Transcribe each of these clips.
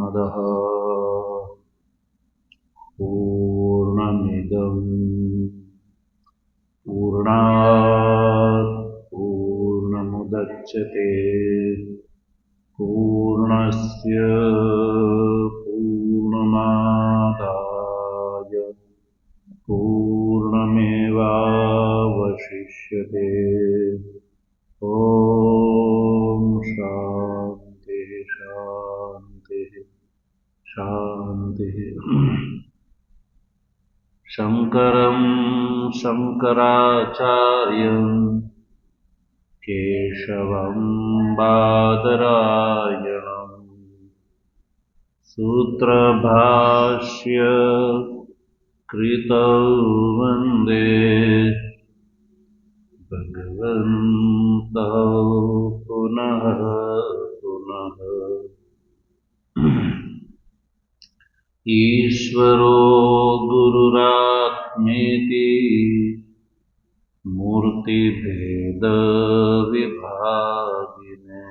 पूर्णमदः पूर्णमिदं पूर्णात् पूर्णमुदच्यते पूर्णस्य पूर्णमादाय पूर्णमेवावशिष्यते। ॐ शान्ति शान्ति शान्तिः। शङ्करं शङ्कराचार्यं केशवं बादरायणं सूत्रभाष्य कृतौ वन्दे भगवन्तौ पुनः पुनः। ईश्वरो गुरुरात्मेति मूर्तिभेदविभागिने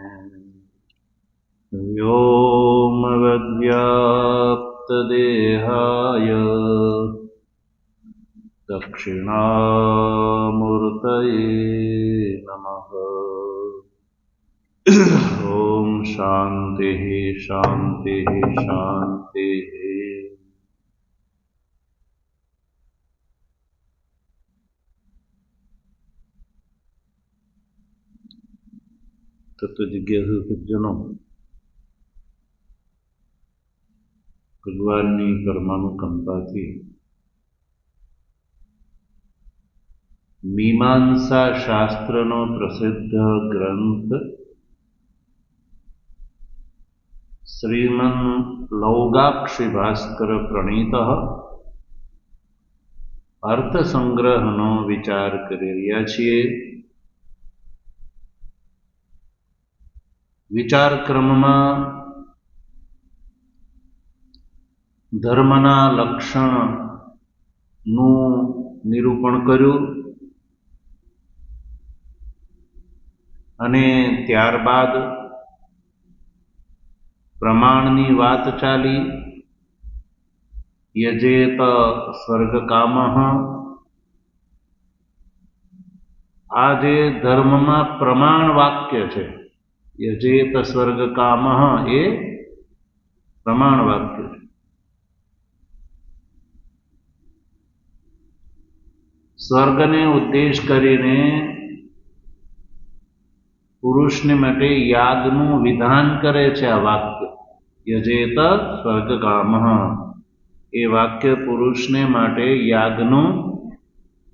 व्योमवद्व्याप्तदेहाय दक्षिणामूर्तये नमः। ॐ शान्तिः शान्तिः शान्तिः। तत्व जिज्ञासु सज्जनों, ભગવાનની કર્માનુકંપાથી મીમાંસા શાસ્ત્રનો પ્રસિદ્ધ ગ્રંથ શ્રીમન લૌગાક્ષી ભાસ્કર પ્રણીત અર્થસંગ્રહનો વિચાર કરી રહ્યા છીએ. વિચાર ક્રમમાં ધર્મના લક્ષણનું નિરૂપણ કર્યું અને ત્યારબાદ પ્રમાણની વાત ચાલી. યજેત સ્વર્ગકામઃ. આ જે ધર્મમાં પ્રમાણ વાક્ય છે, યજેત સ્વર્ગકામઃ, એ પ્રમાણ વાક્ય છે. સ્વર્ગને ઉદ્દેશ કરીને પુરુષને માટે યાગનું વિધાન કરે છે. આ વાક્ય યજેત સ્વર્ગકામઃ, એ વાક્ય પુરુષને માટે યાગનું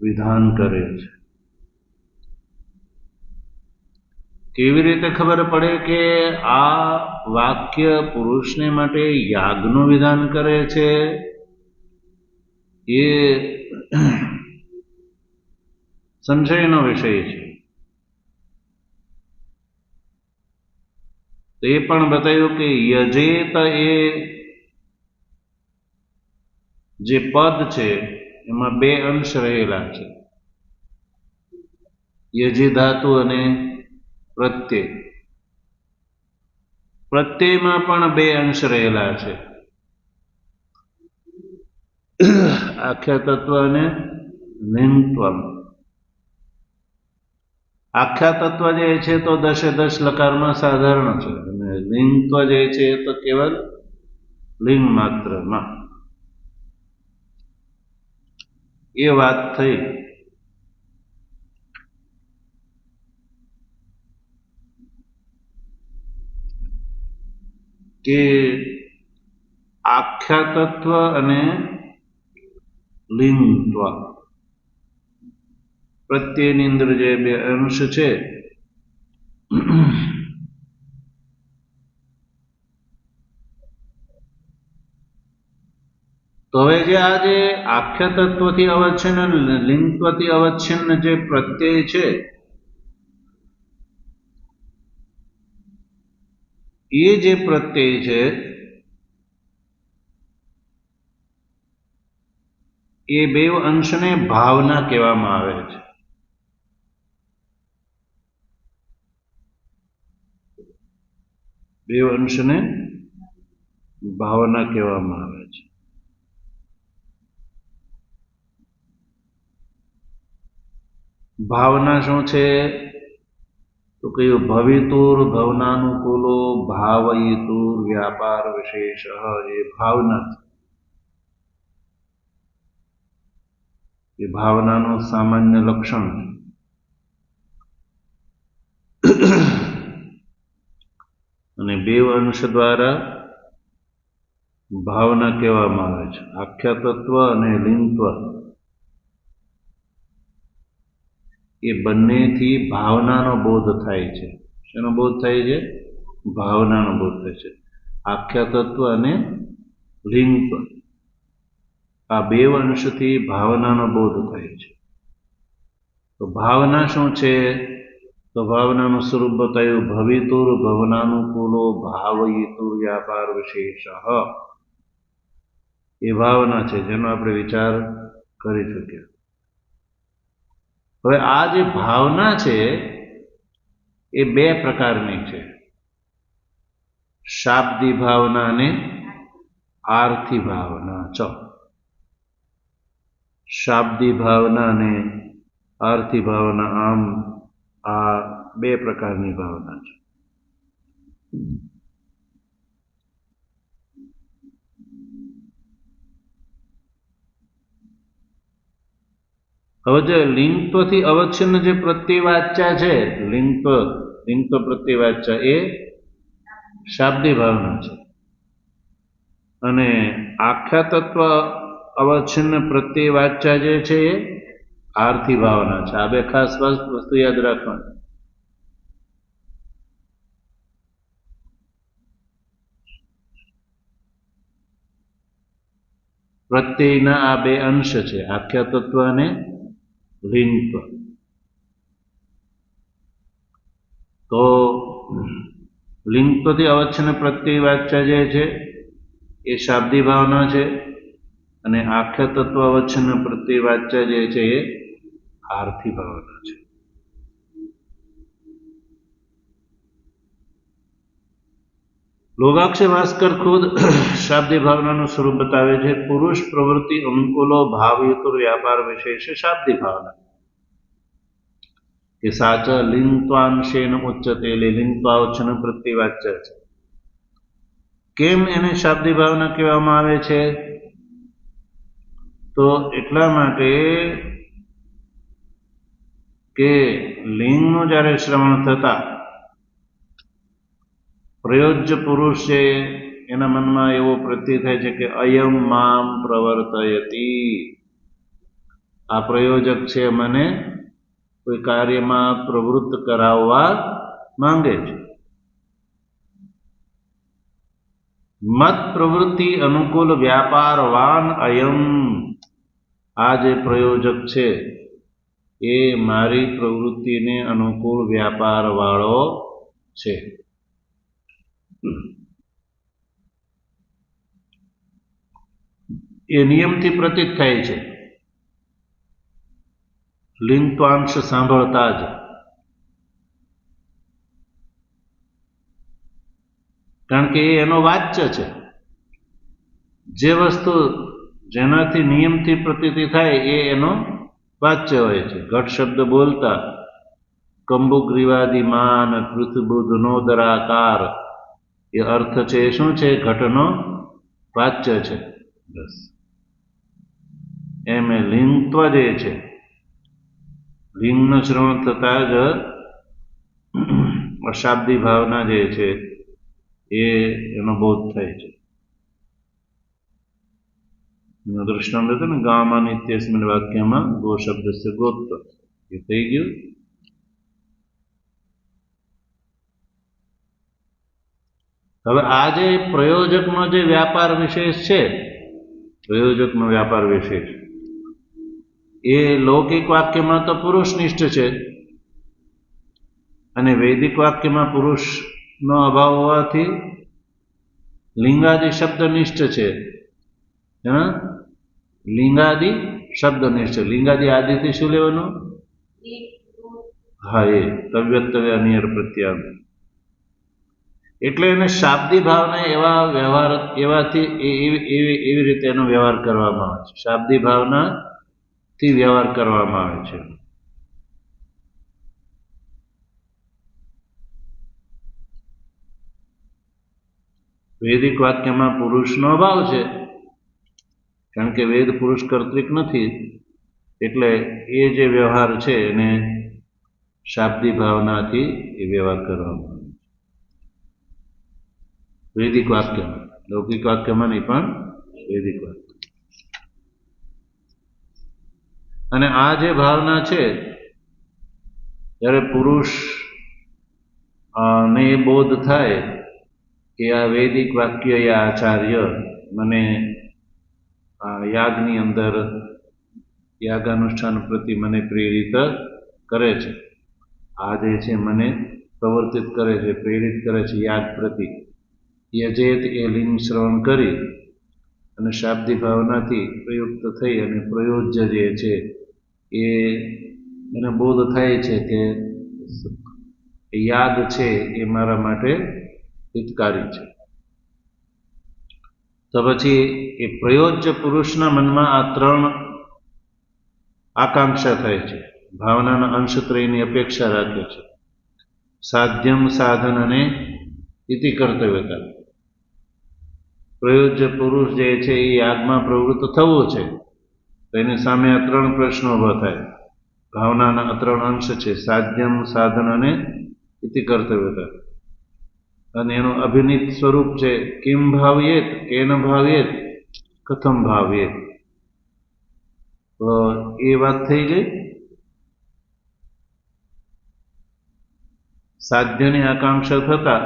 વિધાન કરે છે. કેવી રીતે ખબર પડે કે આ વાક્ય પુરુષને માટે યાગનું વિધાન કરે છે? એ સંશયનો વિષય છે. તો એ પણ બતાવ્યું કે યજેત એ જે પદ છે એમાં બે અંશ રહેલા છે, યજી ધાતુ અને પ્રત્યય. પ્રત્યયમાં પણ બે અંશ રહેલા છે, આખ્યા તત્વ અને લિંગત્વમ. આખ્યા તત્વ જે છે તો 10 લકારમાં સાધારણ છે, અને લિંગત્વ જે છે તો કેવલ લિંગ માત્રમાં. એ વાત થઈ. કે આખ્યા તત્વ અને લિંગત્વ, પ્રત્યેની અંદર જે બે અંશ છે, તો હવે જે આ જે આખ્યા તત્વથી અવચ્છિન્ન, લિંગત્વથી અવચ્છિન્ન જે પ્રત્યય છે, એ જે પ્રત્યય છે એ બે અંશને ભાવના કહેવામાં આવે છે. બે અંશને ભાવના કહેવામાં આવે છે. ભાવના શું છે? તો કયું? ભવિતુર ભવનાનુકૂલો ભાવયિતુર વ્યાપાર વિશેષ, એ ભાવના છે. એ ભાવનાનું સામાન્ય લક્ષણ છે. અને બે અંશ દ્વારા ભાવના કહેવામાં આવે છે, આખ્યા તત્વ અને લિંગત્વ. એ બંનેથી ભાવનાનો બોધ થાય છે. શેનો બોધ થાય છે? ભાવનાનો બોધ થાય છે. આખ્યા તત્વ અને લિંગત્વ, આ બે અંશથી ભાવનાનો બોધ થાય છે. તો ભાવના શું છે? તો ભાવનાનું સ્વરૂપ બતાવ્યું, ભવિતુર ભવનાનુકૂલો ભાવયિતુર વ્યાપાર વિશેષ. એ ભાવના છે જેનો આપણે વિચાર કરી શકીએ. હવે આ જે ભાવના છે એ બે પ્રકારની છે, શાબ્દી ભાવના અને આર્થી ભાવના. શાબ્દી ભાવના અને આર્થી ભાવના, આમ આ બે પ્રકારની ભાવના છે. હવે જે લિંગત્વથી અવચ્છિન્ન જે પ્રત્યેવાચ્ય છે, લિંગત્વ પ્રત્યેવાચ્ય, એ શાબ્દી ભાવના છે. અને આખ્યા તત્વ અવચ્છિન્ન પ્રત્યેવાચ્ય જે છે એ આર્થી ભાવના છે. આ બે ખાસ વસ્તુ યાદ રાખવાની. પ્રત્યેયના આ બે અંશ છે, આખ્યા તત્વ અને લિંગત્વ. તો લિંગત્વથી અવચ્છિન્ન પ્રત્યેવાચ્ય જે છે એ શાબ્દી ભાવના છે, અને આખ્યા તત્વ અવચ્છિન્ન પ્રત્યેવાચ્ય જે છે એ આર્થી ભાવના છે. લોગાક્ષ ભાસ્કર ખુદ શાબ્દી ભાવનાનું સ્વરૂપ બતાવે છે. પુરુષ પ્રવૃત્તિ અનુકૂલો ભાવયુતુર વ્યાપાર વિશેષ શાબ્દી ભાવના. કે સાચ લિંગત્વાંશેન ઉચ્ચતે, લિંગત્વાવચ્છિન્ન પ્રત્યેવાચ્ય છે. કેમ એને શાબ્દી ભાવના કહેવામાં આવે છે? તો એટલા માટે કે લિંગનું જ્યારે શ્રવણ થતા પ્રયોજ્ય પુરુષ છે એના મનમાં એવો પ્રત્યય થાય છે કે અયમ મામ પ્રવર્તયતી, આ પ્રયોજક છે મને કોઈ કાર્યમાં પ્રવૃત્ત કરાવવા માંગે છે. મત પ્રવૃત્તિ અનુકૂળ વ્યાપારવાન અયમ, આ જે પ્રયોજક છે એ મારી પ્રવૃત્તિને અનુકૂળ વ્યાપાર વાળો છે. એ નિયમથી પ્રતીત થાય છે લિંગત્વાંશ સાંભળતા જ. કારણ કે એ એનો વાચ્ય છે. જે વસ્તુ જેનાથી નિયમથી પ્રતીતિ થાય એ એનો વાચ્ય હોય છે. ઘટ શબ્દ બોલતા કંબુગ્રીવાદી માન પૃથ્વીબુધનો દરાકાર, એ અર્થ છે એ શું છે? ઘટનો વાચ્ય છે. બસ એમ લિંગત્વ જે છે, લિંગનું શ્રવણ થતા જ અશાબ્દી ભાવના જે છે એનો બોધ થાય છે. દૃષ્ટાંત હતું ને, ગામાં નિત્યસ્મિન વાક્યમાં ગો શબ્દ ગોત્વ, એ થઈ ગયું. હવે આ જે પ્રયોજકનો જે વ્યાપાર વિશેષ છે, પ્રયોજકનો વ્યાપાર વિશેષ એ લૌકિક વાક્યમાં તો પુરુષનિષ્ઠ છે, અને વૈદિક વાક્યમાં પુરુષનો અભાવ હોવાથી લિંગાદિ શબ્દનિષ્ઠ છે. લિંગાદિ શબ્દનિષ્ઠ. લિંગાદિ આદિથી શું લેવાનું? હા, એ તવ્યત્તવ્ય અનિયર પ્રત્યામ. એટલે એને શાબ્દી ભાવના એવા વ્યવહાર એવાથી એવી રીતે એનો વ્યવહાર કરવામાં આવે છે. શાબ્દી ભાવનાથી વ્યવહાર કરવામાં આવે છે. વૈદિક વાક્યમાં પુરુષનો અભાવ છે, કારણ કે વેદ પુરુષ કર્તૃક નથી, એટલે એ જે વ્યવહાર છે એને શાબ્દી ભાવનાથી એ વ્યવહાર કરવામાં આવે છે. વૈદિક વાક્યમાં, લૌકિક વાક્યમાં નહીં, પણ વૈદિક વાક્ય. અને આ જે ભાવના છે, જ્યારે પુરુષ ને એ બોધ થાય કે આ વૈદિક વાક્ય યા આચાર્ય મને યાગની અંદર યાગાનુષ્ઠાન પ્રતિ મને પ્રેરિત કરે છે, આ જે છે મને પ્રવર્તિત કરે છે, પ્રેરિત કરે છે યાગ પ્રતિ, યજેત એ લિંગ શ્રવણ કરી અને શાબ્દી ભાવનાથી પ્રયુક્ત થઈ અને પ્રયોજ્ય જે છે એને બોધ થાય છે કે યાગ છે એ મારા માટે હિતકારી છે. તો પછી એ પ્રયોજ્ય પુરુષના મનમાં આ ત્રણ આકાંક્ષા થાય છે, ભાવનાના અંશત્રયની અપેક્ષા રાખે છે. સાધ્યમ, સાધન અને ઇતિ કર્તવ્યતા. પ્રયોજ્ય પુરુષ જે છે એ યાગમાં પ્રવૃત્ત થવું છે, તો એની સામે આ ત્રણ પ્રશ્નો ઉભા થાય. ભાવનાના આ ત્રણ અંશ છે, સાધ્યમ, સાધન અને ઇતિ કર્તવ્યતા. અને એનું અભિનિત સ્વરૂપ છે કિમ ભાવ્યેત, કેન ભાવ્યેત, કથમ ભાવ્યેત. તો એ વાત થઈ ગઈ. સાધ્યની આકાંક્ષા થતા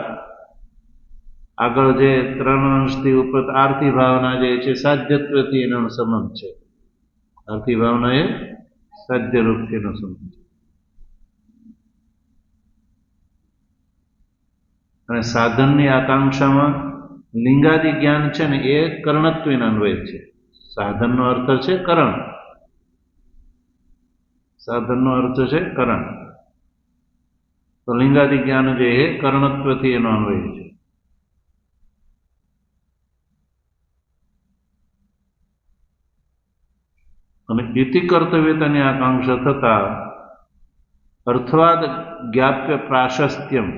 આગળ જે ત્રણ અંશથી ઉપર આરતી ભાવના જે છે સાધ્યત્વથી એનો સંબંધ છે. આરતી ભાવના એ સાધ્ય રૂપથી એનો સંબંધ છે. અને સાધનની આકાંક્ષામાં લિંગાદિ જ્ઞાન છે ને એ કર્ણત્વના અન્વય છે. સાધનનો અર્થ છે કરણ, સાધનનો અર્થ છે કરણ. તો લિંગાદિ જ્ઞાન જે એ કર્ણત્વથી એનો અન્વય છે. અને ઇતિ કર્તવ્યતાની આકાંક્ષા થતા અર્થવાદ જ્ઞાપ્ય પ્રાશસ્ત્યમ,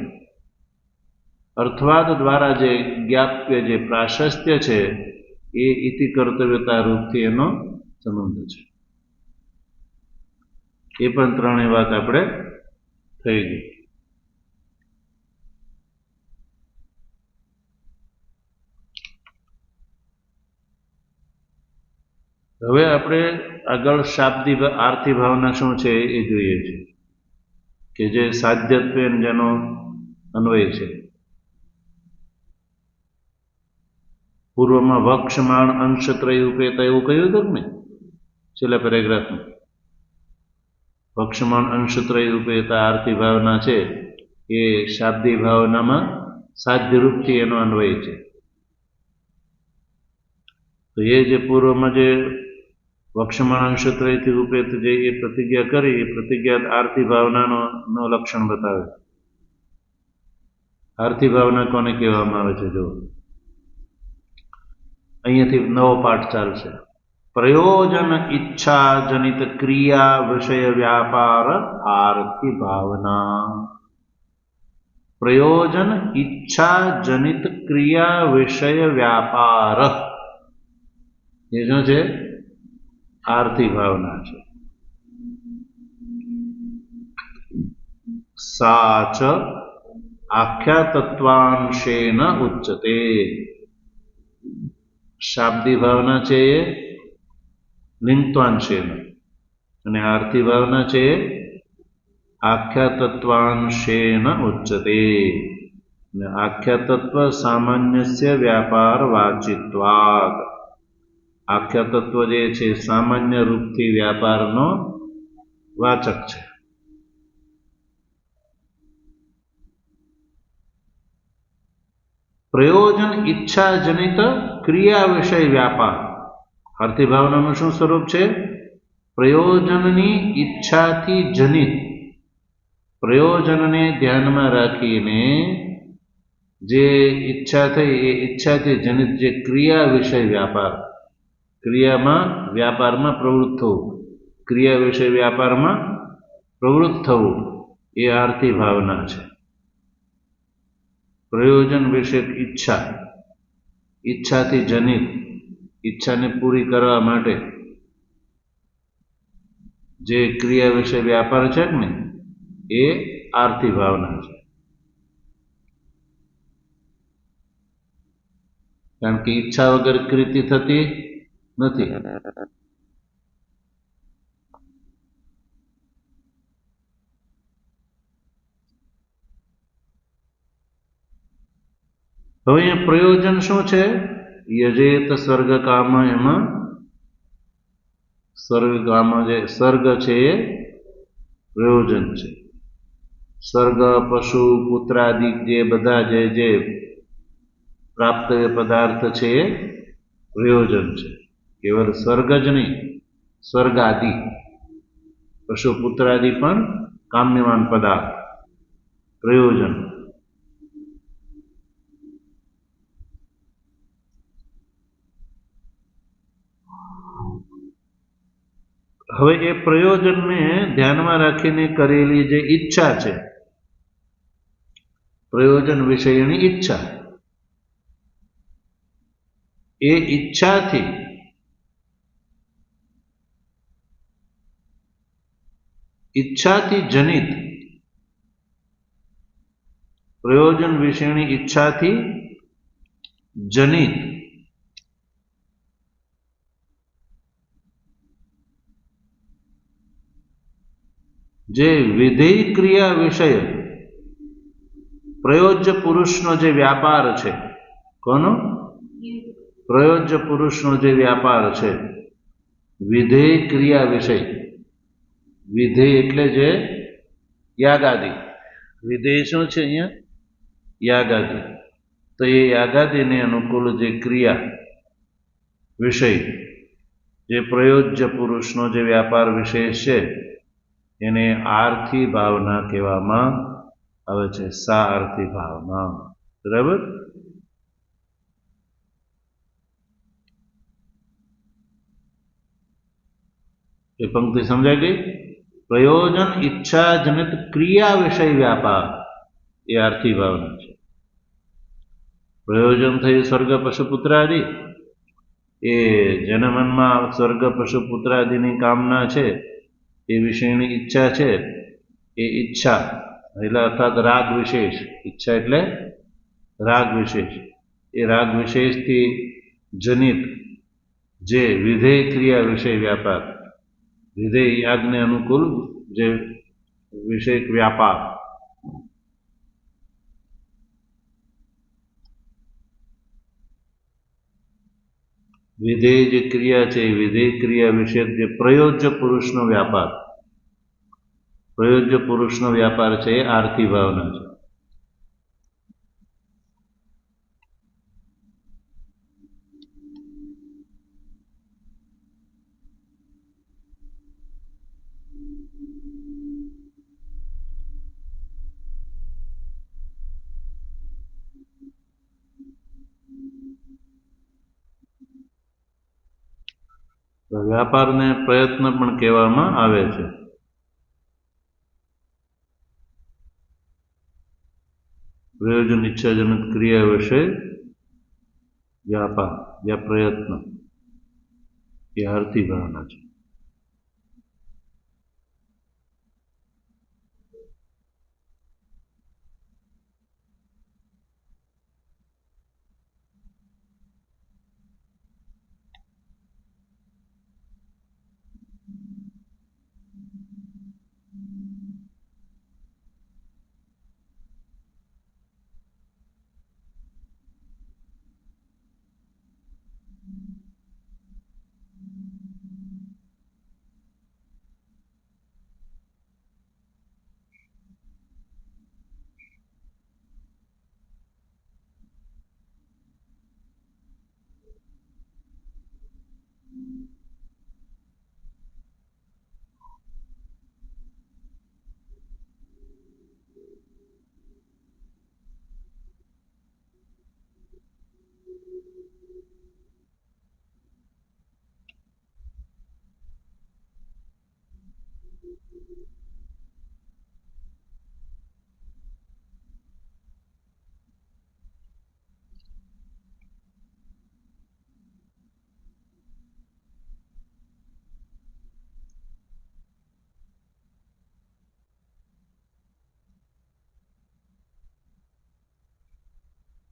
અર્થવાદ દ્વારા જે જ્ઞાપ્ય જે પ્રાશસ્ત્ય છે એ ઇતિ કર્તવ્યતા રૂપથી એનો સંબંધ છે. એ પણ ત્રણેય વાત આપણે થઈ ગઈ. હવે આપણે આગળ શાબ્દી આરતી ભાવના શું છે એ જોઈએ છીએ, કે જે સાધ્યત્વ જેનો અન્વય છે. પૂર્વમાં વક્ષમાણ અંશત્રય ઉપેતા એવું કહ્યું હતું ને છેલ્લા પેરેગ્રાફમાં. વક્ષમાણ અંશત્રય ઉપેતા આરતી ભાવના છે એ શાબ્દી ભાવનામાં સાધ્ય રૂપથી એનો અન્વય છે. તો એ જે પૂર્વમાં જે વક્ષમાણ અંશત્રયથી ઉપેત જે એ પ્રતિજ્ઞા કરી, એ પ્રતિજ્ઞા આરતી ભાવનાનો લક્ષણ બતાવે. આરતી ભાવના કોને કહેવામાં આવે છે? જો અહીંયાથી નવો પાઠ ચાલશે. પ્રયોજન ઈચ્છા જનિત ક્રિયા વિષય વ્યાપાર આરતી ભાવના. પ્રયોજન ઈચ્છા જનિત ક્રિયા વિષય વ્યાપાર એ શું છે? આરતી ભાવના છે. સાચ આખ્યાતત્વાંશેન ઉચ્યતે. શાબ્દી ભાવના છે એ લિંગત્વાંશેન, અને આરતી ભાવના છે એ આખ્યાતત્વાંશેન ઉચ્યતે. આખ્યાતત્વ સામાન્યસ્ય વ્યાપાર વાચિત્વાદ. આખ્યાતત્વ જે છે સામાન્ય રૂપથી વ્યાપારનો વાચક છે. પ્રયોજન ઈચ્છા જનિત ક્રિયા વિષય વ્યાપાર. આરતી ભાવનાનું શું સ્વરૂપ છે? પ્રયોજનની ઈચ્છાથી જનિત, પ્રયોજનને ધ્યાનમાં રાખીને જે ઈચ્છા થઈ એ ઈચ્છાથી જનિત જે ક્રિયા વિષય વ્યાપાર, ક્રિયામાં વ્યાપારમાં પ્રવૃત્ત થવું, ક્રિયા વિષય વ્યાપારમાં પ્રવૃત્ત થવું એ આર્થી ભાવના છે. પ્રયોજન વિષયક ઈચ્છા, ઈચ્છાથી જનિત, ઈચ્છાને પૂરી કરવા માટે જે ક્રિયા વિષય વ્યાપાર છે ને એ આર્થી ભાવના છે. કારણ કે ઈચ્છા વગર કૃતિ થતી નથી. હવે અહીંયા પ્રયોજન શું છે? યજેત સ્વર્ગ કામ, એમાં સ્વર્ગ કામ જે સ્વર્ગ છે એ પ્રયોજન છે. સ્વર્ગ, પશુ, પુત્રાદિ જે બધા જે પ્રાપ્ત પદાર્થ છે એ પ્રયોજન છે. કેવળ સ્વર્ગ જ નહીં, સ્વર્ગ આદિ પશુ પુત્રાદિ પણ કામ્યમાન પદાર્થ પ્રયોજન. હવે એ પ્રયોજનને ધ્યાનમાં રાખીને કરેલી જે ઈચ્છા છે, પ્રયોજન વિષયની ઈચ્છા, એ ઈચ્છાથી જનિત, પ્રયોજન વિષયની ઈચ્છાથી જનિત જે વિધેય ક્રિયા વિષય પ્રયોજ્ય પુરુષનો જે વ્યાપાર છે, કોનો? પ્રયોજ્ય પુરુષનો જે વ્યાપાર છે, વિધેય ક્રિયા વિષય, વિધેય એટલે જે યાગાદિ, વિધેય શું છે અહીંયા? યાગાદિ. તો એ યાગાદિને અનુકૂળ જે ક્રિયા વિષય, જે પ્રયોજ્ય પુરુષનો જે વ્યાપાર વિશેષ છે એને આર્થી ભાવના કહેવામાં આવે છે. સા આર્થી ભાવના. બરાબર? એ પંક્તિ સમજાઈ ગઈ? પ્રયોજન ઈચ્છા જનિત ક્રિયા વિષય વ્યાપાર એ આર્થી ભાવના છે. પ્રયોજન થયું સ્વર્ગ, પશુ, પુત્ર આદિ, એ જેના મનમાં સ્વર્ગ, પશુ, પુત્ર આદિની કામના છે, એ વિષયની ઈચ્છા છે, એ ઈચ્છા એટલે અર્થાત રાગ વિશેષ, ઈચ્છા એટલે રાગ વિશેષ, એ રાગ વિશેષથી જનિત જે વિધેય ક્રિયા વિષય વ્યાપાર, વિધેય યાગને અનુકૂળ જે વિષય વ્યાપાર, વિધેય જે ક્રિયા છે એ વિધેય ક્રિયા વિશે જે પ્રયોજ્ય પુરુષનો વ્યાપાર, પ્રયોજ્ય પુરુષનો વ્યાપાર છે એ આર્થી ભાવના છે. વ્યાપારને પ્રયત્ન પણ કહેવામાં આવે છે. પ્રયોજન ઈચ્છાજનક ક્રિયા વિશે વ્યાપાર યા પ્રયત્ન એ આર્થી ભાવના છે.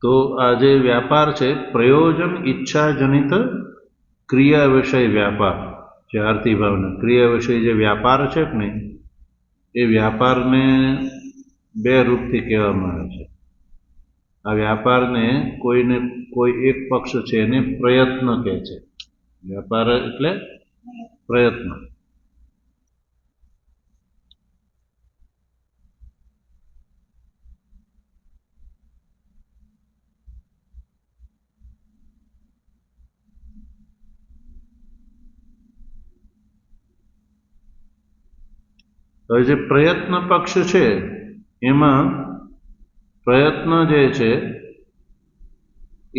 તો આ જે વ્યાપાર છે પ્રયોજન ઈચ્છા જનિત ક્રિયા વિષય વ્યાપાર, જે આર્થી ભાવના ક્રિયા વિષય જે વ્યાપાર છે કે નહીં, એ વ્યાપારને બે રૂપથી કહેવામાં આવે છે. આ વ્યાપારને કોઈ એક પક્ષ છે એને પ્રયત્ન કહે છે. વ્યાપાર એટલે પ્રયત્ન. તો જે પ્રયત્ન પક્ષ છે એમાં પ્રયત્ન જે છે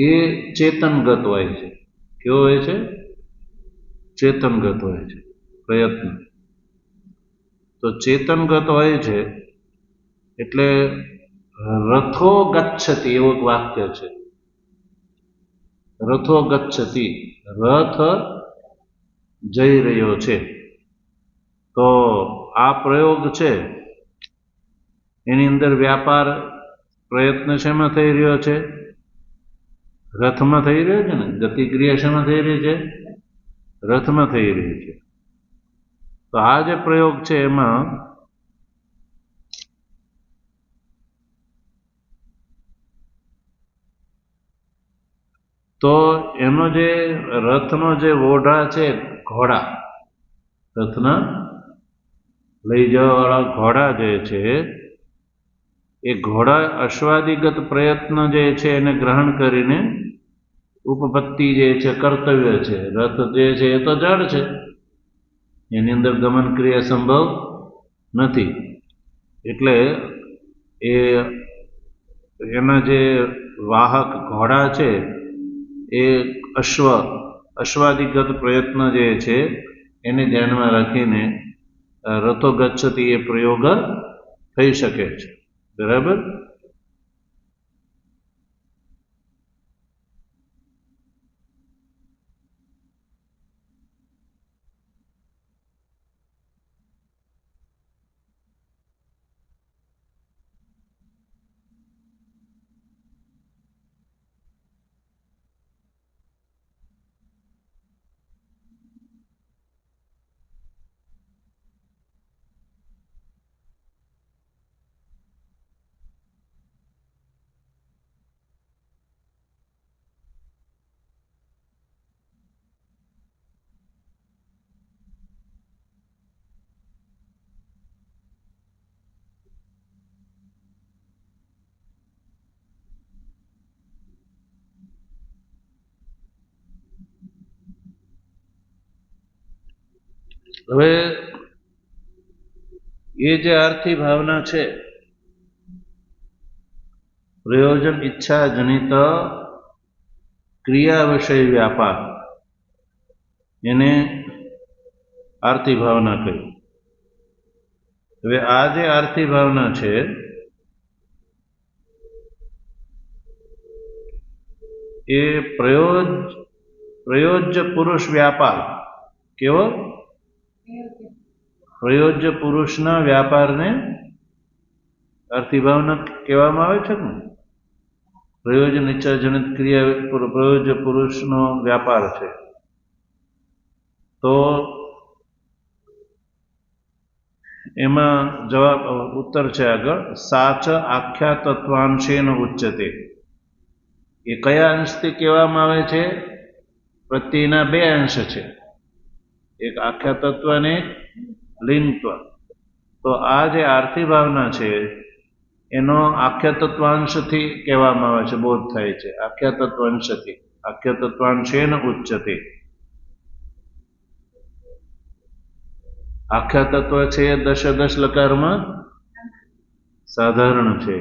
એ ચેતનગત હોય છે. કેવો હોય છે? ચેતનગત હોય છે પ્રયત્ન. તો ચેતનગત હોય છે એટલે રથો ગચ્છતિ એવું એક વાક્ય છે. રથો ગચ્છતિ, રથ જઈ રહ્યો છે. તો આ પ્રયોગ છે એની અંદર વ્યાપાર પ્રયત્ન શેમાં થઈ રહ્યો છે? રથમાં થઈ રહ્યો છે ને. ગતિક્રિયા શેમાં થઈ રહી છે? રથમાં થઈ રહી છે. તો આ જે પ્રયોગ છે એમાં તો એનો જે રથનો જે ઓઢા છે, ઘોડા, રથના લઈ જવા વાળા ઘોડા જે છે એ ઘોડા અશ્વાદિગત પ્રયત્ન જે છે એને ગ્રહણ કરીને ઉપપત્તિ જે છે કર્તવ્ય છે. રથ જે છે એ તો જડ છે, એની અંદર ગમન ક્રિયા સંભવ નથી. એટલે એના જે વાહક ઘોડા છે એ અશ્વાદિગત પ્રયત્ન જે છે એને ધ્યાનમાં રાખીને રથો ગચ્છતિ એ પ્રયોગ થઈ શકે છે. બરાબર? હવે એ જે આર્થી ભાવના છે પ્રયોજન ઈચ્છા જનિત ક્રિયા વિષય વ્યાપાર, એને આર્થી ભાવના કહી. હવે આ જે આર્થી ભાવના છે એ પ્રયોજ્ય પુરુષ વ્યાપાર. કેવો? પ્રયોજ્ય પુરુષના વ્યાપારને આર્થી ભાવના કહેવામાં આવે છે ને. પ્રયોજન ઈચ્છા જનિત ક્રિયા પ્રયોજ્ય પુરુષનો વ્યાપાર છે. તો એમાં જવાબ ઉત્તર છે આગળ, સાચ આખ્યા તત્વાંશેન ઉચ્યતે. એ કયા અંશથી કહેવામાં આવે છે? પ્રત્યેના બે અંશ છે, એક આખ્યા તત્વ અને લિંગત્વ. તો આ જે આર્થી ભાવના છે એનો આખ્યા તત્વાંશથી કહેવામાં આવે છે, બોધ થાય છે. આખ્યા તત્વાંશથી, આખ્યા તત્વાંશેન ઉચ્યતે. આખ્યા તત્વ છે એ દશ લકારમાં સાધારણ છે.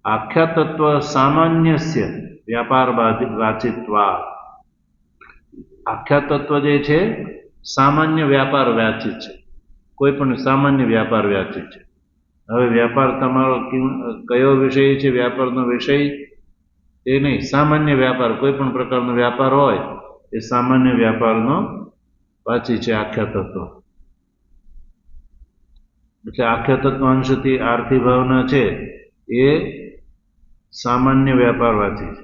આખ્યા તત્વ સામાન્યસ્ય વ્યાપાર વાચિત્વા. આખ્યા તત્વ જે છે સામાન્ય વ્યાપાર વાચિત છે. કોઈ પણ સામાન્ય વ્યાપાર વાચી છે. હવે વ્યાપાર તમારો કયો વિષય છે? વ્યાપારનો વિષય એ નહીં, સામાન્ય વ્યાપાર, કોઈ પણ પ્રકારનો વ્યાપાર હોય એ સામાન્ય વ્યાપારનો વાચી છે આખ્યા તત્વ. એટલે આખ્યા તત્વ અંશથી આર્થી ભાવના છે એ સામાન્ય વ્યાપાર વાચી છે.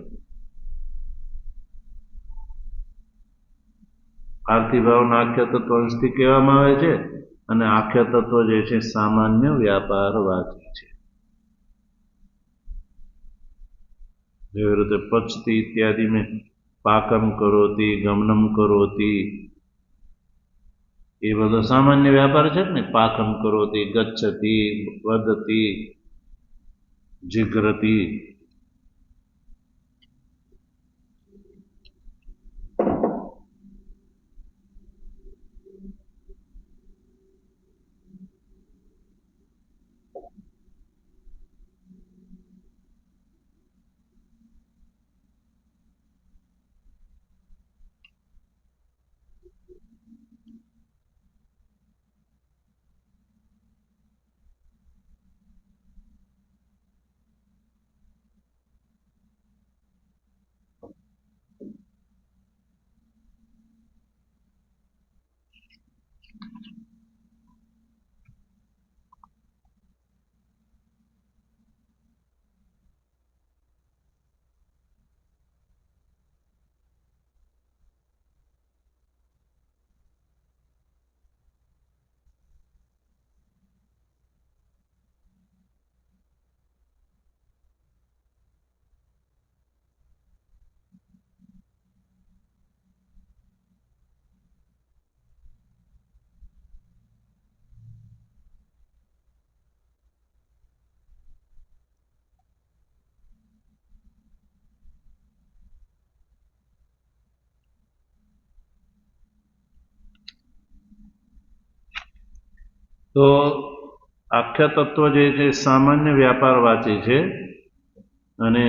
આર્થી ભાવના આખ્યા તત્વ અંશથી કહેવામાં આવે છે અને આખ્યા તત્વ જે છે સામાન્ય વ્યાપાર વાચી છે. જેવી રીતે પચતી ઇત્યાદિ મેં પાકમ કરોતી, ગમનમ કરોતી, એ બધો સામાન્ય વ્યાપાર છે ને. પાકમ કરોતી, ગચ્છતી, વદતી, જીઘ્રતી. તો આખ્યા તત્વ જે છે સામાન્ય વ્યાપાર વાચી છે અને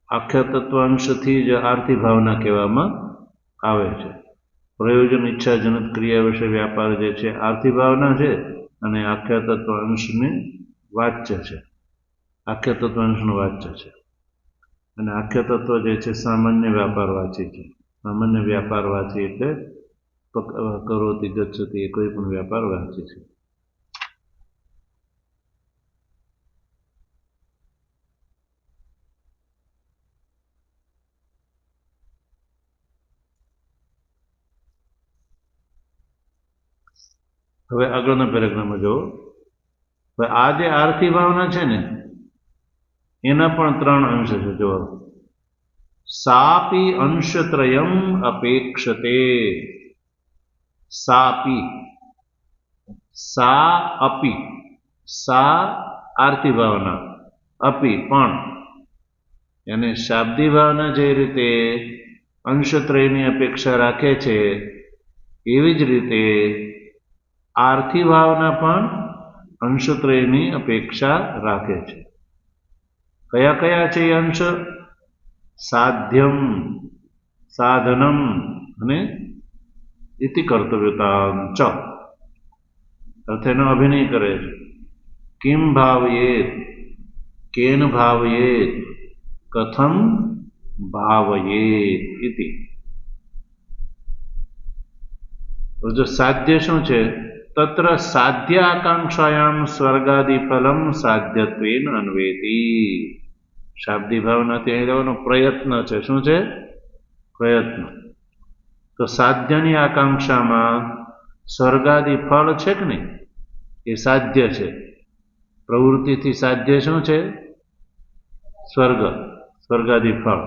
આખ્યા તત્વ અંશથી જ આર્થી ભાવના કહેવામાં આવે છે. પ્રયોજન ઈચ્છાજનક ક્રિયા વિશે વ્યાપાર જે છે આર્થી ભાવના છે અને આખ્યા તત્વ અંશને વાચ્ય છે. આખ્યા તત્વ અંશનું વાચ્ય છે અને આખ્યા તત્વ જે છે સામાન્ય વ્યાપાર વાચી છે. સામાન્ય વ્યાપાર વાચી એટલે કરોતી, ગચ્છતી, એ કોઈ પણ વ્યાપાર વાચી છે. હવે આગળના પેરેગ્રાફમાં જુઓ. હવે આ જે આર્થી ભાવના છે ને એના પણ 3 અંશ છે. જો સાપી અંશત્રયમ અપેક્ષતે. સાપી, સા અપી, સા આર્થી ભાવના, અપી પણ, એને શાબ્દી ભાવના જે રીતે અંશત્રયની અપેક્ષા રાખે છે એવી જ રીતે આર્થી ભાવના પણ અંશત્રયની અપેક્ષા રાખે છે. કયા કયા છે એ અંશ? સાધ્યમ, સાધનમ અને ઇતિ કર્તવ્યતામ ચ. અર્થ એનો અભિનય કરે છે. કિમ ભાવયેત, કેન ભાવયેત, કથમ ભાવયેત ઇતિ. તો જો સાધ્ય શું છે? તત્ર સાધ્ય આકાંક્ષાયામ સ્વર્ગાદિ ફલમ સાધ્યત્વેન અન્વેતિ. શાબ્દી ભાવનાથી અહીં લેવાનો પ્રયત્ન છે. શું છે? પ્રયત્ન. તો સાધ્યની આકાંક્ષામાં સ્વર્ગાદિ ફળ છે કે નહીં એ સાધ્ય છે. પ્રવૃત્તિથી સાધ્ય શું છે? સ્વર્ગ, સ્વર્ગાદિ ફળ.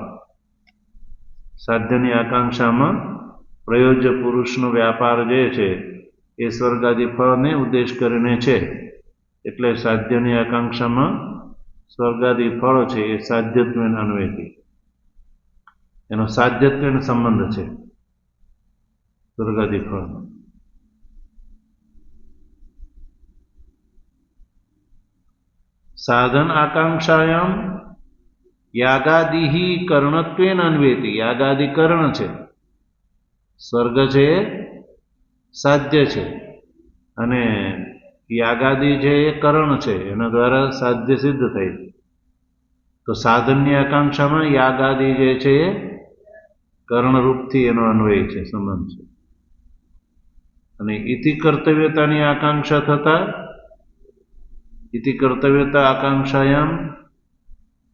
સાધ્યની આકાંક્ષામાં પ્રયોજ્ય પુરુષનો વ્યાપાર જે છે એ સ્વર્ગાદિ ફળને ઉદ્દેશ કરીને છે. એટલે સાધ્યની આકાંક્ષામાં સ્વર્ગાદિ ફળ છે એ સાધ્યત્વેન અન્વેતિ. એનો સાધ્યત્વેનો સંબંધ છે સ્વર્ગાદિ ફળનો. સાધન આકાંક્ષાયામ યાગાદિ કર્ણત્વેન અન્વેતિ. યાગાદિ કર્ણ છે સ્વર્ગ છે એ સાધ્ય છે અને યાગાદી છે એ કરણ છે, એના દ્વારા સાધ્ય સિદ્ધ થાય. તો સાધનની આકાંક્ષામાં યાગાદી જે છે એ કર્ણરૂપથી એનો અન્વય છે, સંબંધ છે. અને ઇતિ કર્તવ્યતાની આકાંક્ષા થતા ઇતિ કર્તવ્યતા આકાંક્ષાયામ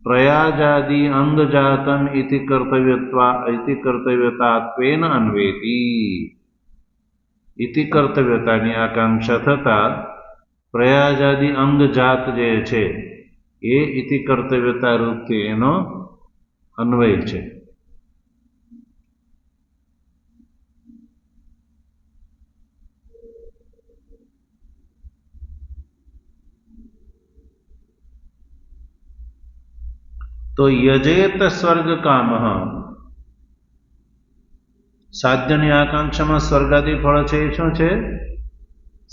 પ્રયાજાદિ અંગજાતમ ઇતિ કર્તવ્યતાત્વેન અન્વેતિ. ઇતિ કર્તવ્યતાની આકાંક્ષા થતા પ્રયાજાદિ અંગજાત જે છે એ ઇતિ કર્તવ્યતા રૂપથી એનો અન્વય છે. તો યજેત સ્વર્ગ કામ, સાધ્યની આકાંક્ષામાં સ્વર્ગાદી ફળ છે એ શું છે?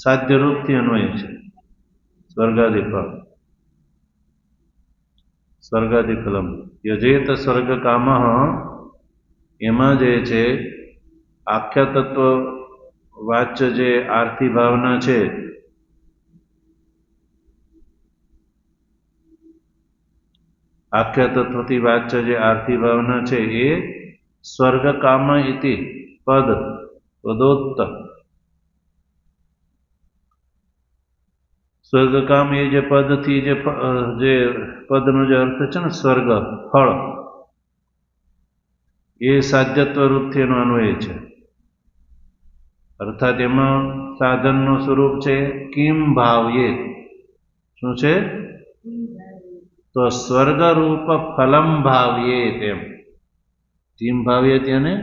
સાધ્ય રૂપથી અન્વય છે. સ્વર્ગાદી ફળ, સ્વર્ગાદી ફલમ યજેત સ્વર્ગ કામ, એમાં જે છે આખ્યા તત્વ વાચ્ય જે આર્થી ભાવના છે, આખ્યા તત્વથી વાચ્ય જે આર્થી ભાવના છે એ સ્વર્ગ કામ ઇતિ પદ પદોત્ત, સ્વર્ગ કામ એ જે પદથી જે પદનો જે અર્થ છે ને સ્વર્ગ ફળ, એ સાધ્યત્વ રૂપથી એનો અન્વય છે. અર્થાત એમાં સાધનનું સ્વરૂપ છે કિમ ભાવ્યે. શું છે? તો સ્વર્ગરૂપ ફલમ ભાવ્યે. તેમ કિમ ભાવ્યે તેને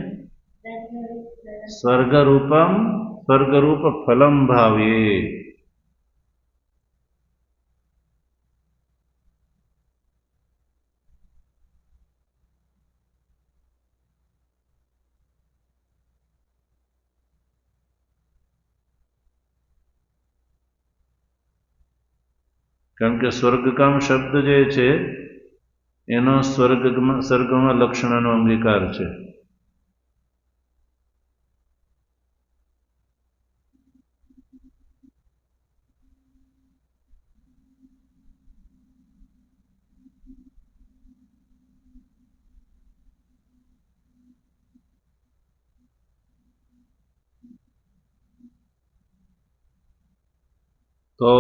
સ્વર્ગરૂપ ફલમ ભાવ્યે. કારણ કે સ્વર્ગકામ શબ્દ જે છે એનો સ્વર્ગમાં લક્ષણનો અંગીકાર છે. તો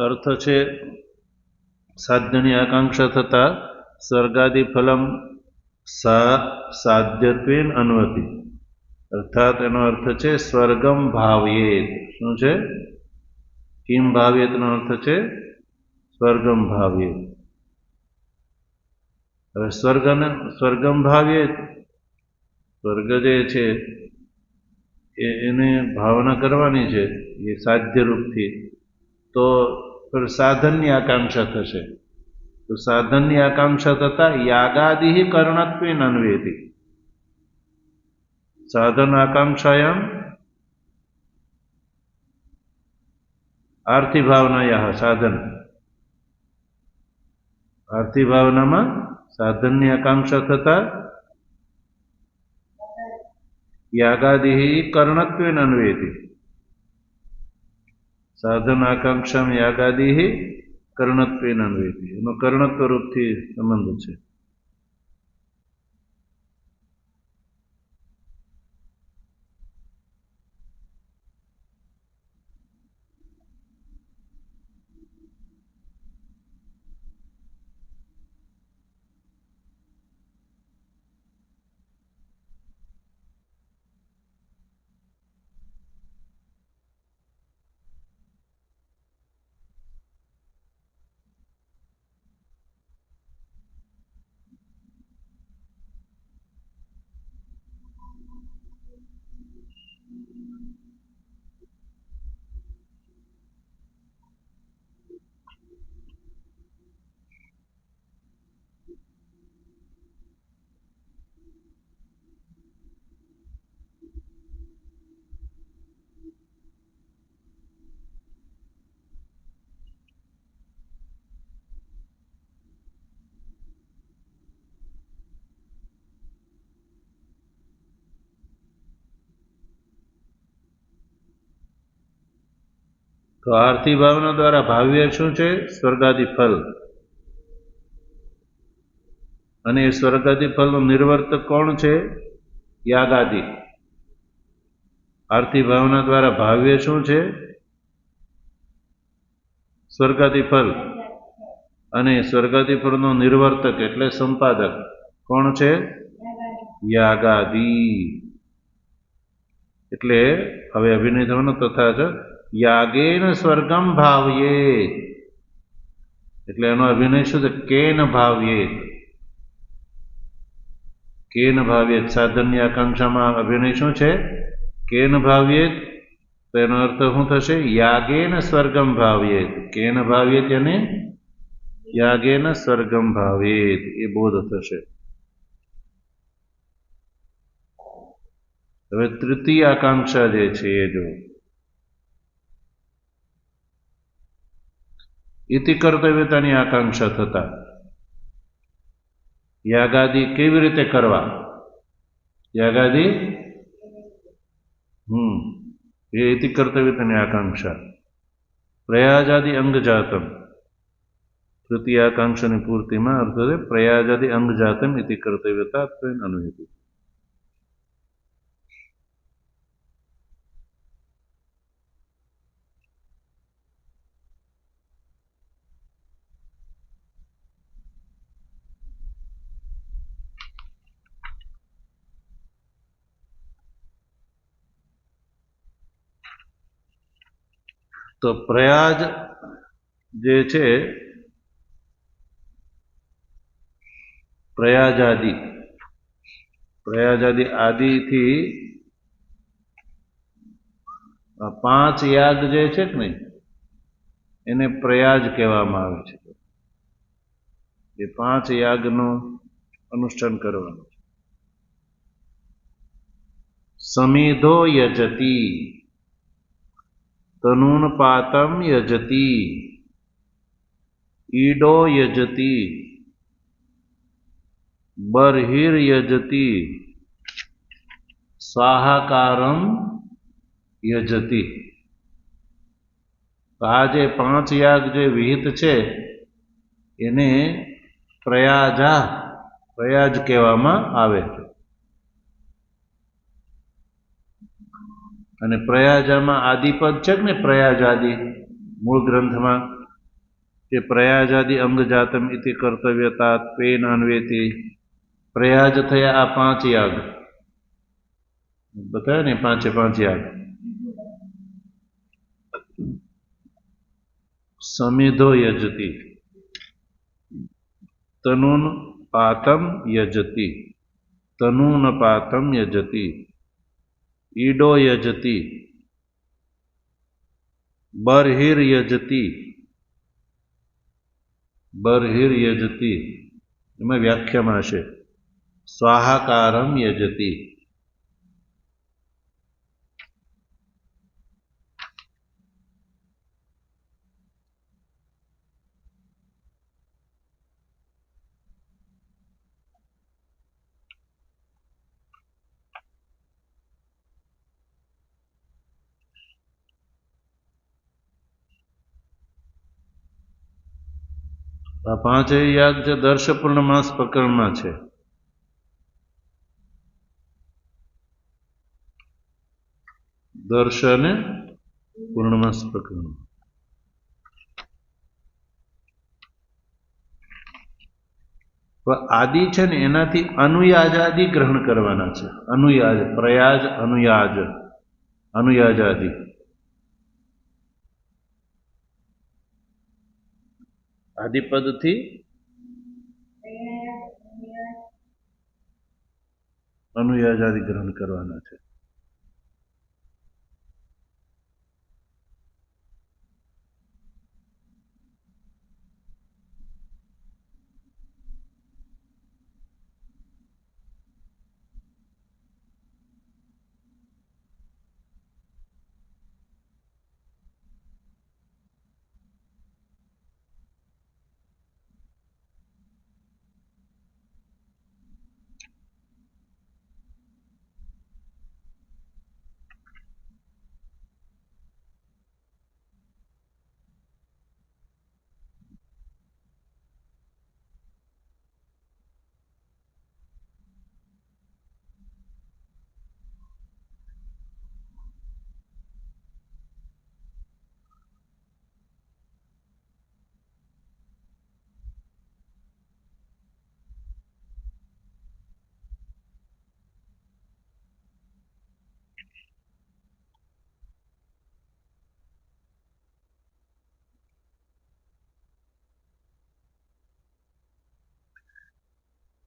અર્થ છે સાધ્યની આકાંક્ષા થતા સ્વર્ગાદિ ફલમ સાધ્યત્વેન અન્વતિ. અર્થાત એનો અર્થ છે સ્વર્ગમ ભાવ્યેત. શું છે? કિમ ભાવ્યેત નો અર્થ છે સ્વર્ગમ ભાવ્યેત. હવે સ્વર્ગમ ભાવ્યેત, સ્વર્ગ જે છે એને ભાવના કરવાની છે એ સાધ્ય રૂપથી, તો સાધનની આકાંક્ષા થશે. તો સાધનની આકાંક્ષા થતા યાગાદિ કર્ણત્વેન અન્વેતિ. સાધન આકાંક્ષાયામ આર્થી ભાવનાયા સાધન, આર્થી ભાવનામાં સાધનની આકાંક્ષા થતા યાગાદિ કર્ણત્વેન અન્વેતિ. સાધન આકાંક્ષા યાગાદિ કર્ણત્વેન અન્વેતિ. એનો કર્ણત્વ રૂપથી સંબંધ છે. તો આર્થી ભાવના દ્વારા ભાવ્ય શું છે? સ્વર્ગાદી ફલ. અને એ સ્વર્ગાદી ફલનું નિર્વર્તક કોણ છે? યાગાદિ. આર્થી ભાવના દ્વારા ભાવ્ય શું છે? સ્વર્ગાદી ફલ. અને સ્વર્ગાદી ફળનો નિર્વર્તક એટલે સંપાદક કોણ છે? યાગાદિ. એટલે હવે અભિનય થવાનો તથા જ યાગેન સ્વર્ગમ ભાવ્યે. એટલે એનો અભિનય શું છે? કેન ભાવ્યે. કેન ભાવ્યે. સાધનની આકાંક્ષામાં અભિનય શું છે? કેન ભાવ્યે. તો એનો અર્થ શું થશે? યાગેન સ્વર્ગમ ભાવ્યેત. કેન ભાવ્યેત અને યાગેન સ્વર્ગમ ભાવ્યેત એ બોધ થશે. હવે તૃતીય આકાંક્ષા જે છે એ જો ઇતિ કર્તવ્યતાની આકાંક્ષા થતા યાગાદિ કેવી રીતે કરવા? યાગાદિ એ ઇતિ કર્તવ્યતાની આકાંક્ષા. પ્રયાજાદિ અંગજાતમ. તૃતીય આકાંક્ષાની પૂર્તિમાં અર્થ છે પ્રયાજાદિ અંગજાતમ ઇતિ કર્તવ્યતા અનુહિતિ. તો પ્રયાજ જે છે પ્રયાજાદિ. પ્રયાજાદિ આદિથી 5 યાગ જે છે કે નહીં એને પ્રયાજ કહેવામાં આવે છે. એ 5 યાગનું અનુષ્ઠાન કરવાનું. સમિધો યજતિ, તનૂન પાતમ યજતિ, ઈડો યજતિ, બર્હિર યજતિ, સ્વાહાકારમ યજતિ. આ જે 5 યાગ જે વિહિત છે એને પ્રયાજ કહેવામાં આવે છે. અને પ્રયાજામાં આદિપદ છે કે ને પ્રયાજાદિ મૂળ ગ્રંથમાં કે પ્રયાજાદિ અંગજાતમ ઇતિ કર્તવ્યતા ત્વેન અન્વેતિ. પ્રયાજ થયા આ 5 યાગ બતાવ્યા ને 5 યાગ. સમિધો યજતિ, તનૂન પાતમ યજતિ, તનૂન પાતમ યજતિ, ઈડો યજતિ, બર્હિર યજતિ. બર્હિર યજતિ એમાં વ્યાખ્યામાં હશે સ્વાહાકારમ યજતિ. આ 5 યાગ જે દર્શ પૂર્ણમાસ પ્રકરણમાં છે. દર્શ અને પૂર્ણમાસ પ્રકરણ. આદિ છે ને એનાથી અનુયાજાદિ ગ્રહણ કરવાના છે. અનુયાજ, પ્રયાજ, અનુયાજાદિ. આદિપદથી અનુયાજાદિ ગ્રહણ કરવાના છે.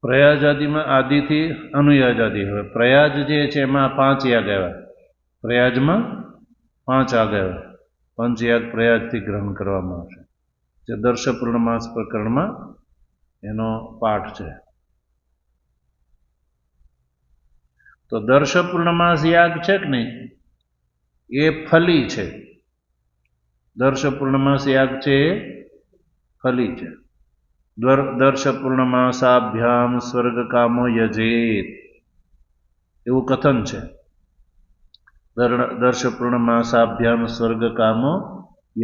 પ્રયાજાદિમાં આદિથી અનુયાજાદી. હવે પ્રયાજ જે છે એમાં 5 યાગ આવ્યા. પ્રયાજમાં 5 યાગ આવ્યા. પંચયાગ પ્રયાજથી ગ્રહણ કરવામાં આવશે, જે દર્શ પૂર્ણમાસ પ્રકરણમાં એનો પાઠ છે. તો દર્શ પૂર્ણમાસ યાગ છે કે નહીં, એ ફલી છે. દર્શ પૂર્ણમાસ યાગ છે એ ફલી છે. દર્શ પૂર્ણમાસાભ્યામ સ્વર્ગ કામો યજેત એવું કથન છે. દર્શ પૂર્ણમાસાભ્યામ સ્વર્ગ કામો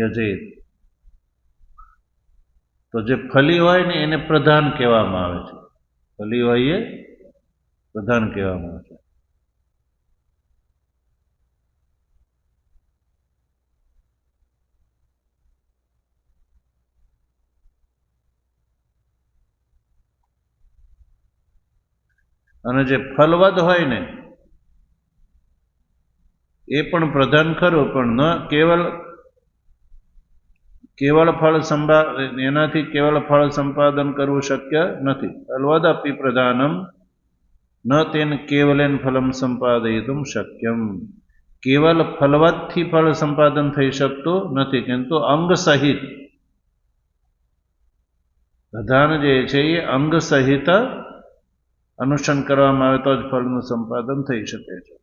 યજેત. તો જે ફલી હોય ને એને પ્રધાન કહેવામાં આવે છે. ફલી હોય એ પ્રધાન કહેવામાં આવે છે. અને જે ફલવદ હોય ને એ પણ પ્રધાન ખરું, પણ ન કેવળ ફળ એનાથી કેવળ ફળ સંપાદન કરવું શક્ય નથી. ફલવદ અપી પ્રધાનમ ન તેન કેવલેન ફલમ સંપાદયિતુમ શક્યમ. કેવલ ફલવદથી ફળ સંપાદન થઈ શકતું નથી, પરંતુ અંગ સહિત પ્રધાન જે છે એ અંગ સહિત અનુષ્ઠાન કરવામાં આવે તો જ ફળનું સંપાદન થઈ શકે છે.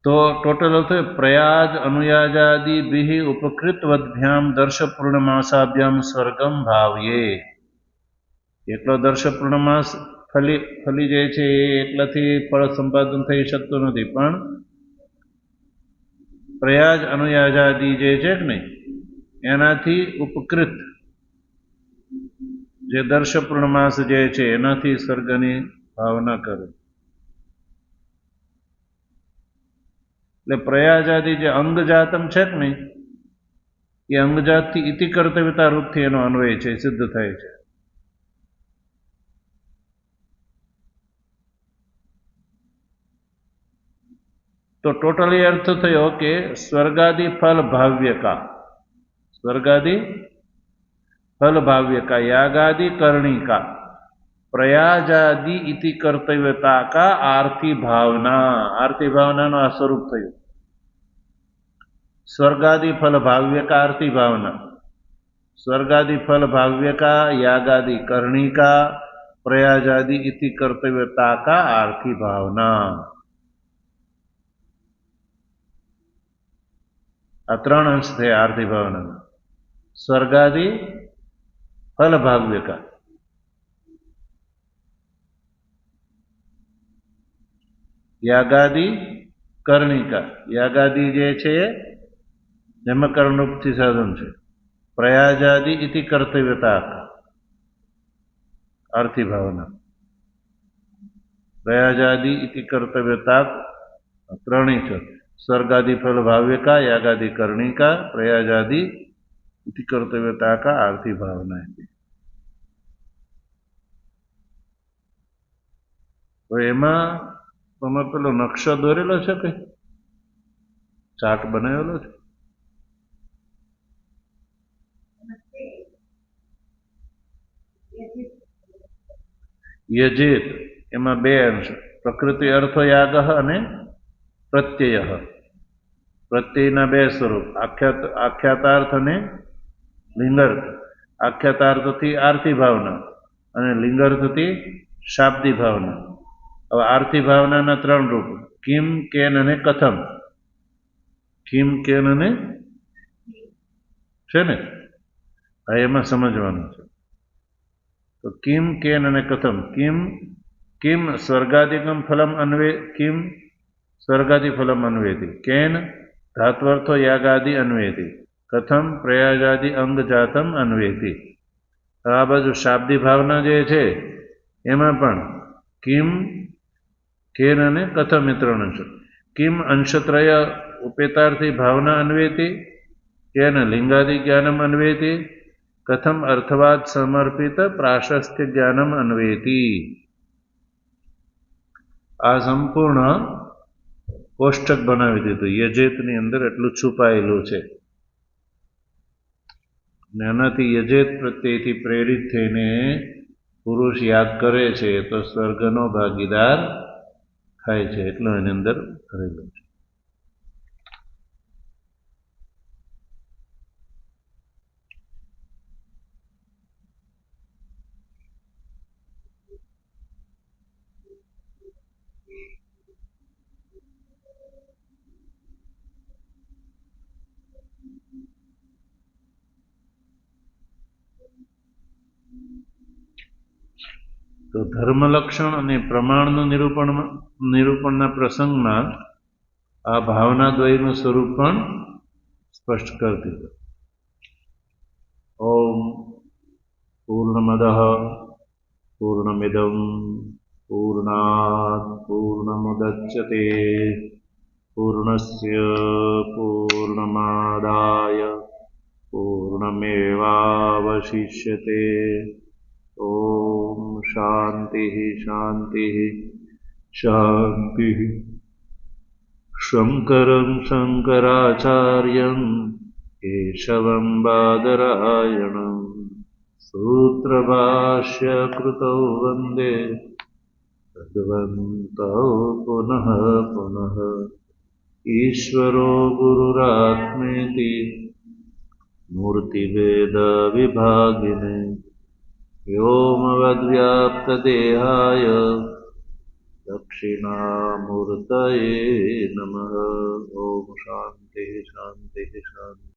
તો ટોટલ થયું પ્રયાજ અનુયાજાદિભિ ઉપકૃતવદ્ભ્યામ દર્શ પૂર્ણમાસાભ્યામ સ્વર્ગમ ભાવ્યે. એટલો દર્શ પૂર્ણમાસ ફલી જે છે એ એટલાથી ફળ સંપાદન થઈ શકતું નથી, પણ પ્રયાજ અનુયાજાદિ જે છે કે નહીં એનાથી ઉપકૃત જે દર્શ પૂર્ણમાસ જે છે એનાથી સ્વર્ગની ભાવના કરે. એટલે પ્રયાજાદિ જે અંગજાતમ છે કે નહીં એ અંગજાતથી ઇતિ કર્તવ્યતા રૂપથી એનો અન્વય છે, સિદ્ધ થાય છે. તો ટોટલી અર્થ થયો કે સ્વર્ગાદિ ફલ ભાવ્યકા, સ્વર્ગાદિ ફલ ભાવ્યકા, યાગાદિ કર્ણિકા, પ્રયાજાદિ ઇતિ કર્તવ્યતા કા આર્થી ભાવના. આર્થી ભાવનાનું આ સ્વરૂપ થયું. સ્વર્ગાદિ ફલ ભાવ્યકા આર્થી ભાવના, સ્વર્ગાદિ ફલ ભાવ્યકા યાગાદિ કર્ણિકા, પ્રયાજાદિ ઇતિ કર્તવ્યતા કા આર્થી ભાવના. આ 3 અંશ થયા આર્થી ભાવના. સ્વર્ગાદિ ફલ ભાવ્યકા, યાગાદિ કર્ણિકા, યાગાદિ જે છે જન્મકર્ણરૂપથી સાધન છે. પ્રયાજાદિ ઇતિ કર્તવ્યતા આર્થી ભાવના, પ્રયાજાદિ ઇતિ કર્તવ્યતા 3 છે. સ્વર્ગાદિ ફલ ભાવ્યકા યાગાદિ કર્ણિકા પ્રયાજાદિ ઇતિ કર્તવ્યતા કા આર્થી ભાવના. તો એમાં તમે પેલો નકશો દોરેલો છે, કઈ ચાર્ટ બનાવેલો છે? યજેત એમાં 2 અંશ, પ્રકૃતિ અર્થો યાગ અને પ્રત્યય. પ્રત્યયના 2 સ્વરૂપ, આખ્યાતાર્થ અને લિંગાર્થ. આખ્યાતાર્થથી આર્થી ભાવના અને લિંગાર્થથી શાબ્દી ભાવના. હવે આર્થી ભાવનાના 3 રૂપ, કિમ, કેન અને કથમ. કિમ, કેન અને છે ને, આ એમાં સમજવાનું છે. તો કિમ, કેન અને કથમ. કિમ સ્વર્ગાદિકમ ફલમ અન્વે, કિમ સ્વર્ગાદિ ફલમ અન્વેતિ. કેન ધાત્વર્થો યાગાદિ અન્વેતિ. કથમ પ્રયાજાદિ અંગજાતમ અન્વેતિ. આ બાજુ શાબ્દી ભાવના જે છે એમાં પણ કિમ, કેન અને કથમ એ 3 છે. किम अंशत्रय उपेतार्थी भावना अन्वेति केन लिंगादि ज्ञानम अन्वेति कथम अर्थवाद समर्पित प्राशस्त्य ज्ञानम अन्वेति। आ संपूर्ण कोष्टक बनावी दीधुं यजेतनी अंदर एटलुं छुपायेलुं छे ने आनाथी यजेत प्रत्ययथी प्रेरित थईने पुरुष याद करे छे तो स्वर्गनो भागीदार थाय छे एटलुं एनी अंदर करेलुं छे। तो धर्मलक्षण અને પ્રમાણનું નિરૂપણના પ્રસંગમાં આ ભાવનાદ્વયનું સ્વરૂપ પણ સ્પષ્ટ કરી દીધું। ઓમ પૂર્ણમદઃ પૂર્ણમિદં પૂર્ણાત પૂર્ણમુદચ્યતે પૂર્ણસ્ય પૂર્ણમાદાય પૂર્ણમેવાવશિષ્યતે। ओम शांति शांति शांति। शंकरं शंकराचार्यं केशवं बादरायणं सूत्रभाष्यकृतौ वन्दे भगवन्तौ पुनः पुनः। ईश्वरो गुरुरात्मेति मूर्तिभेदविभागिने व्योमवद्व्याप्तदेहाय दक्षिणामूर्तये नमः। ओम शांति शांति शांति।